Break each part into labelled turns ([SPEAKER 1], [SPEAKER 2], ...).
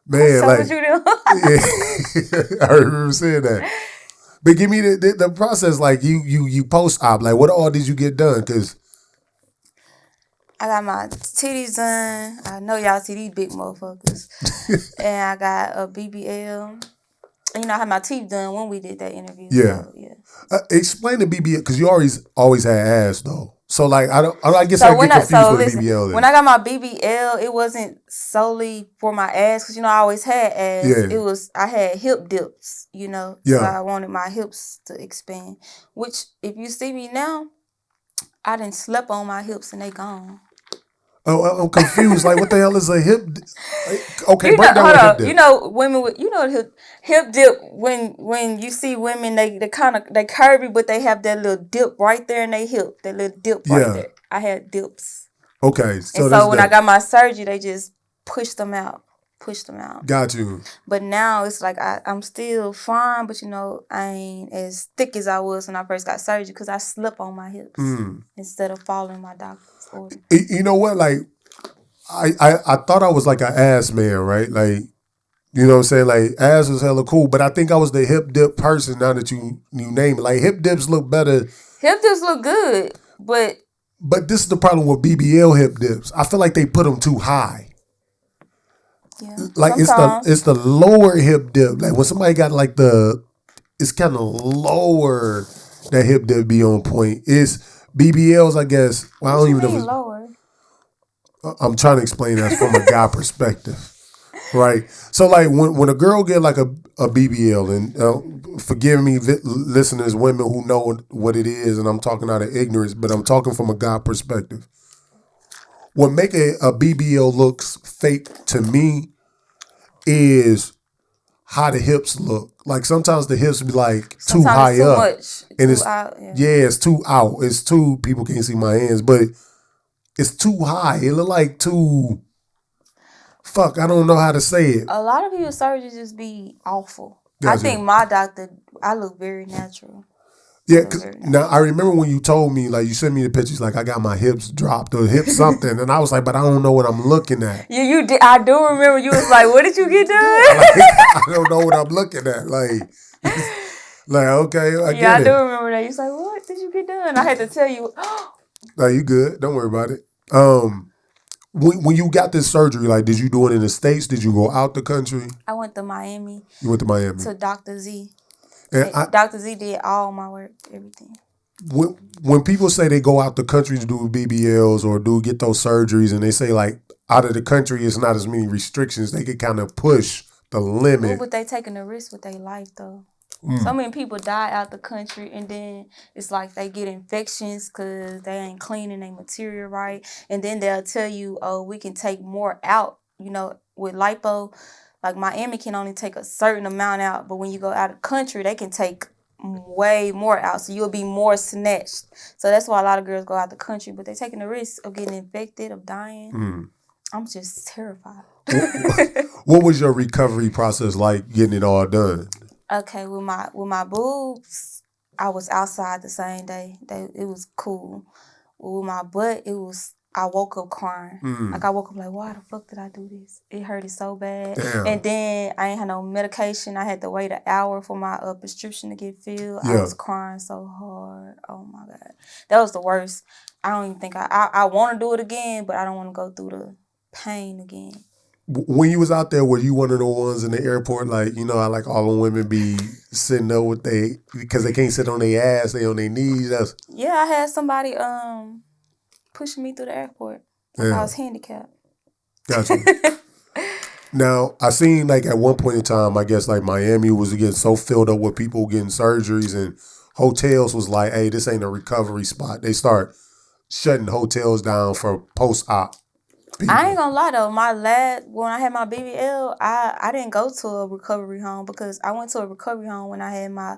[SPEAKER 1] Man,
[SPEAKER 2] So
[SPEAKER 1] like,
[SPEAKER 2] what you do?
[SPEAKER 1] yeah, I remember saying that. But give me the process. Like you post op. Like what all did you get done? Cause
[SPEAKER 2] I got my titties done. I know y'all see these big motherfuckers. And I got a BBL. And, I had my teeth done when we did that interview.
[SPEAKER 1] yeah,
[SPEAKER 2] So, yeah.
[SPEAKER 1] explain the BBL because you always had ass though. So like I guess I
[SPEAKER 2] So
[SPEAKER 1] get confused what a
[SPEAKER 2] listen,
[SPEAKER 1] BBL
[SPEAKER 2] when
[SPEAKER 1] is.
[SPEAKER 2] I got my BBL, it wasn't solely for my ass because I always had ass.
[SPEAKER 1] Yeah,
[SPEAKER 2] I had hip dips, so
[SPEAKER 1] yeah.
[SPEAKER 2] I wanted my hips to expand. Which if you see me now, I didn't slept on my hips and they gone.
[SPEAKER 1] Oh, I'm confused. Like what the hell is a hip? Okay, break down
[SPEAKER 2] Hold
[SPEAKER 1] a hip
[SPEAKER 2] on.
[SPEAKER 1] dip.
[SPEAKER 2] Women with hip dip. When you see women, they kind of they curvy, but they have that little dip right there in their hip. That little dip right
[SPEAKER 1] Yeah.
[SPEAKER 2] there. I had dips.
[SPEAKER 1] Okay,
[SPEAKER 2] And
[SPEAKER 1] so that's
[SPEAKER 2] so when I
[SPEAKER 1] that.
[SPEAKER 2] got my surgery, they just pushed them out.
[SPEAKER 1] Got you.
[SPEAKER 2] But now it's like I'm still fine, but I ain't as thick as I was when I first got surgery because I slip on my hips instead of following my doctor's order.
[SPEAKER 1] You know what? Like I thought I was like an ass man, right? Like you know what I'm saying? Like ass was hella cool, but I think I was the hip dip person. Now that you name it, like hip dips look better.
[SPEAKER 2] Hip dips look good, but
[SPEAKER 1] this is the problem with BBL hip dips. I feel like they put them too high.
[SPEAKER 2] yeah,
[SPEAKER 1] Like
[SPEAKER 2] sometimes.
[SPEAKER 1] it's the lower hip dip. Like when somebody got like it's kind of lower. That hip dip be on point. It's BBLs, I guess. Well, I
[SPEAKER 2] What
[SPEAKER 1] don't
[SPEAKER 2] you
[SPEAKER 1] even know if
[SPEAKER 2] mean
[SPEAKER 1] it's.
[SPEAKER 2] lower?
[SPEAKER 1] I'm trying to explain that from a guy perspective, right? So like when a girl get like a BBL, and forgive me, listeners, women who know what it is, and I'm talking out of ignorance, but I'm talking from a guy perspective. What make a BBL looks fake to me is how the hips look. Like sometimes the hips be like too
[SPEAKER 2] Sometimes it's
[SPEAKER 1] high
[SPEAKER 2] too
[SPEAKER 1] up,
[SPEAKER 2] much,
[SPEAKER 1] and
[SPEAKER 2] too
[SPEAKER 1] it's
[SPEAKER 2] out. Yeah.
[SPEAKER 1] it's too out. It's too people can't see my hands, but it's too high. It look like too. Fuck, I don't know how to say it.
[SPEAKER 2] A lot of people's surgeries just be awful. I
[SPEAKER 1] Gotcha.
[SPEAKER 2] think my doctor, I look very natural.
[SPEAKER 1] Yeah, because now I remember when you told me, like, you sent me the pictures, like, I got my hips dropped or hip something, and I was like, but I don't know what I'm looking at.
[SPEAKER 2] You did. I do remember you was like, "What did you get done?"
[SPEAKER 1] Like, I don't know what I'm looking at. Like okay, I
[SPEAKER 2] Yeah,
[SPEAKER 1] get
[SPEAKER 2] I do
[SPEAKER 1] it.
[SPEAKER 2] remember that. You was like, "What did you get done?" I had to tell you.
[SPEAKER 1] No, you good. Don't worry about it. When you got this surgery, like, did you do it in the States? Did you go out the country?
[SPEAKER 2] I went to Miami
[SPEAKER 1] You went to Miami.
[SPEAKER 2] to Dr. Z.
[SPEAKER 1] And
[SPEAKER 2] Dr. Z did all my work, everything.
[SPEAKER 1] when people say they go out the country to do BBLs or get those surgeries, and they say like out of the country it's not as many restrictions, they can kind of push the limit.
[SPEAKER 2] Ooh, but they taking a risk with their life though. So many people die out the country, and then it's like they get infections because they ain't cleaning their material right, and then they'll tell you, "Oh, we can take more out." With lipo, like Miami can only take a certain amount out, but when you go out of the country, they can take way more out, so you'll be more snatched. So that's why a lot of girls go out the country, but they're taking the risk of getting infected, of dying. I'm just terrified.
[SPEAKER 1] What was your recovery process like getting it all done?
[SPEAKER 2] Okay, with my boobs, I was outside the same day. It was cool. With my butt, I woke up crying. Like I woke up like, why the fuck did I do this? It hurted so bad.
[SPEAKER 1] Damn.
[SPEAKER 2] And then I ain't had no medication. I had to wait an hour for my prescription to get filled.
[SPEAKER 1] Yeah.
[SPEAKER 2] I was crying so hard. Oh my God. That was the worst. I don't even think I want to do it again, but I don't want to go through the pain again.
[SPEAKER 1] When you was out there, were you one of the ones in the airport, like, how like all the women be sitting there because they can't sit on their ass, they on their knees?
[SPEAKER 2] Yeah, I had somebody pushing me through the airport. Like I was handicapped.
[SPEAKER 1] Gotcha. Now, I seen like at one point in time, I guess like Miami was getting so filled up with people getting surgeries, and hotels was like, hey, this ain't a recovery spot. They start shutting hotels down for post-op people.
[SPEAKER 2] I ain't gonna lie though, when I had my BBL, I didn't go to a recovery home because I went to a recovery home when I had my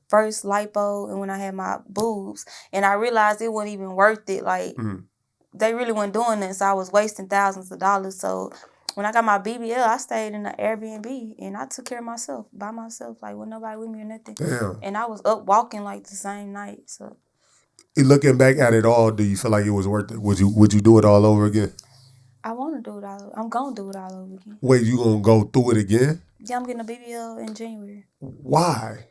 [SPEAKER 2] first lipo and when I had my boobs, and I realized it wasn't even worth it. Like they really weren't doing this, so I was wasting thousands of dollars. So when I got my BBL, I stayed in an Airbnb and I took care of myself by myself, like with nobody with me or nothing.
[SPEAKER 1] Damn.
[SPEAKER 2] And I was up walking like the same night. So
[SPEAKER 1] looking back at it all, do you feel like it was worth it? Would you do it all over again?
[SPEAKER 2] I want to do it all. I'm gonna do it all over again.
[SPEAKER 1] Wait, you gonna go through it again?
[SPEAKER 2] Yeah, I'm getting a BBL in January.
[SPEAKER 1] Why?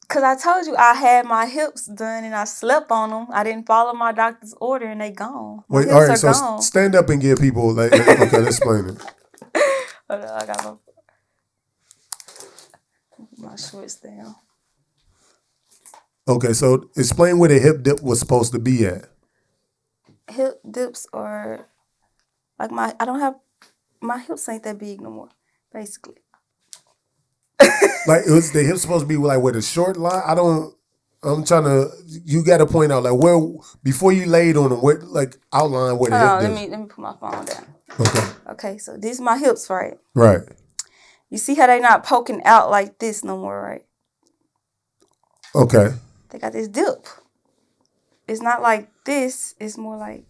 [SPEAKER 2] Cause I told you I had my hips done and I slept on them. I didn't follow my doctor's order and they gone. My
[SPEAKER 1] Wait,
[SPEAKER 2] hips
[SPEAKER 1] all right.
[SPEAKER 2] are
[SPEAKER 1] So
[SPEAKER 2] gone.
[SPEAKER 1] stand up and give people. Like, okay, let's explain it.
[SPEAKER 2] Hold on, I got my shorts down.
[SPEAKER 1] Okay, so explain where the hip dip was supposed to be at.
[SPEAKER 2] Hip dips are like my hips ain't that big no more, basically.
[SPEAKER 1] Like, it was the hip supposed to be like with a short line? I'm trying to, you got to point out, like, where, before you laid on them, where, like, outline where the hip
[SPEAKER 2] Hold on,
[SPEAKER 1] is.
[SPEAKER 2] let me put my phone down.
[SPEAKER 1] Okay.
[SPEAKER 2] Okay, so these are my hips, right?
[SPEAKER 1] Right.
[SPEAKER 2] You see how they not poking out like this no more, right?
[SPEAKER 1] Okay.
[SPEAKER 2] They got this dip. It's not like this. It's more like.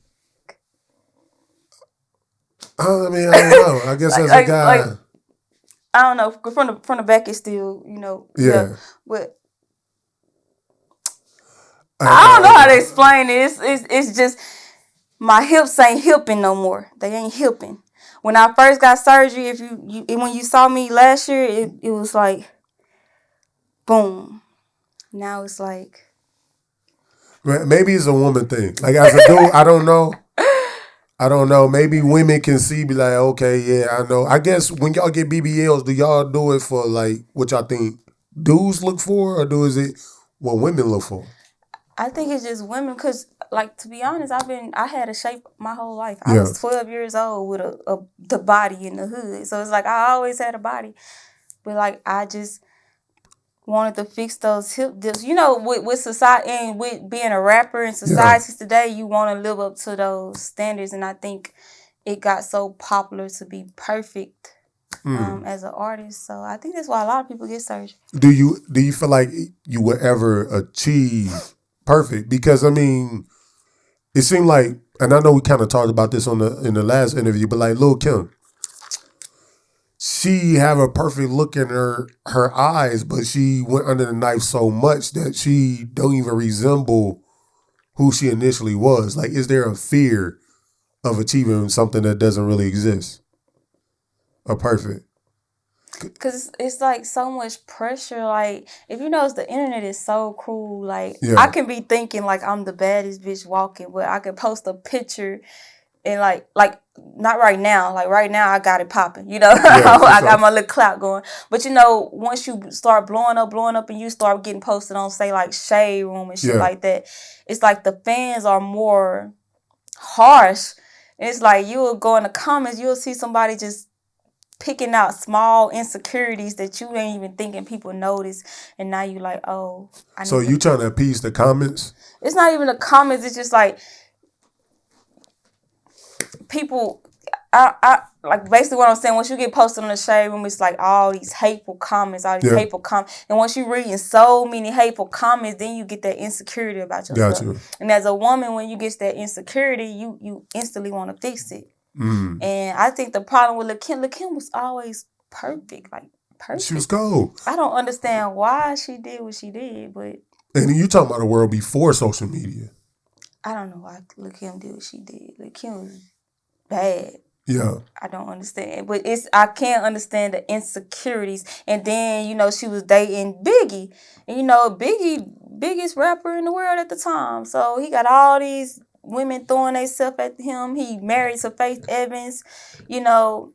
[SPEAKER 1] I don't know. I guess as a guy.
[SPEAKER 2] I don't know. From the back, it's still,
[SPEAKER 1] Yeah.
[SPEAKER 2] But I don't know how to explain it. It's just my hips ain't hipping no more. They ain't hipping. When I first got surgery, if you when you saw me last year, it was like, boom. Now it's like.
[SPEAKER 1] Maybe it's a woman thing. Like, as a dude, I don't know. Maybe women can see, be like, okay, yeah, I know. I guess when y'all get BBLs, do y'all do it for, like, what y'all think dudes look for, or is it what women look for?
[SPEAKER 2] I think it's just women, because, like, to be honest, I had a shape my whole life. I was 12 years old with the body in the hood. So it's like I always had a body. But, like, I just wanted to fix those hip dips. With society and with being a rapper in society today, you want to live up to those standards. And I think it got so popular to be perfect as an artist. So I think that's why a lot of people get surgery.
[SPEAKER 1] Do you feel like you would ever achieve perfect? Because, I mean, it seemed like, and I know we kind of talked about this in the last interview, but like Lil' Kim, she have a perfect look in her eyes, but she went under the knife so much that she don't even resemble who she initially was. Like, is there a fear of achieving something that doesn't really exist? A perfect.
[SPEAKER 2] Because it's like so much pressure. Like, if you notice, the internet is so cruel. Like, I can be thinking like I'm the baddest bitch walking, but I can post a picture and like not right now. Like, right now I got it popping. I got my little clout going. But once you start blowing up, and you start getting posted on, say, like Shade Room and shit like that, it's like the fans are more harsh. And it's like you'll go in the comments, you'll see somebody just picking out small insecurities that you ain't even thinking people notice, and now you like, oh.
[SPEAKER 1] So you trying to appease the comments?
[SPEAKER 2] It's not even the comments. It's just like people. I like basically what I'm saying. Once you get posted on the Shade Room, it's like all these hateful comments, hateful comments, and once you reading so many hateful comments, then you get that insecurity about yourself.
[SPEAKER 1] Gotcha.
[SPEAKER 2] And as a woman, when you get that insecurity, you instantly want to fix it. And I think the problem with Lil' Kim was always perfect, like perfect.
[SPEAKER 1] She was cold.
[SPEAKER 2] I don't understand why she did what she did, but.
[SPEAKER 1] And you talking about a world before social media.
[SPEAKER 2] I don't know why Lil' Kim did what she did. Lil' Kim was bad.
[SPEAKER 1] Yeah.
[SPEAKER 2] I don't understand. But I can't understand the insecurities. And then, she was dating Biggie. And, biggest rapper in the world at the time. So he got all these women throwing themselves at him. He married to Faith Evans, and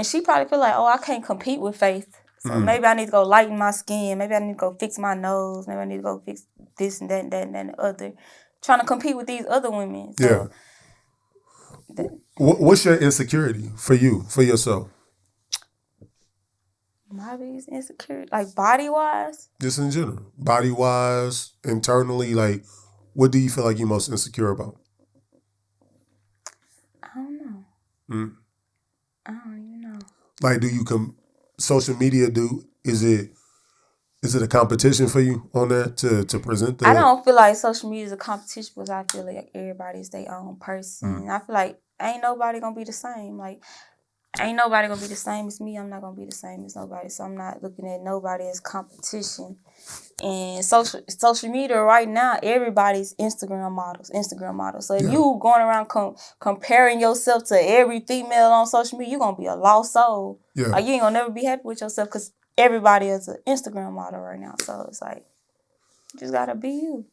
[SPEAKER 2] she probably feel like, oh, I can't compete with Faith. So maybe I need to go lighten my skin. Maybe I need to go fix my nose. Maybe I need to go fix this and that and that and the other. Trying to compete with these other women. So,
[SPEAKER 1] what's your insecurity for you, for yourself?
[SPEAKER 2] My biggest insecurity, like body-wise?
[SPEAKER 1] Just in general. Body-wise, internally, like, what do you feel like you're most insecure about?
[SPEAKER 2] I don't know. I don't even know.
[SPEAKER 1] Like, do you social media, is it a competition for you on that to present that?
[SPEAKER 2] I don't feel like social media is a competition because I feel like everybody's their own person. I feel like ain't nobody gonna be the same. Like, ain't nobody gonna be the same as me. I'm not gonna be the same as nobody. So I'm not looking at nobody as competition. And social media right now, everybody's Instagram models. So if you going around comparing yourself to every female on social media, you're gonna be a lost soul.
[SPEAKER 1] Yeah.
[SPEAKER 2] Like you ain't gonna never be happy with yourself because everybody is an Instagram model right now. So it's like, you just gotta be you.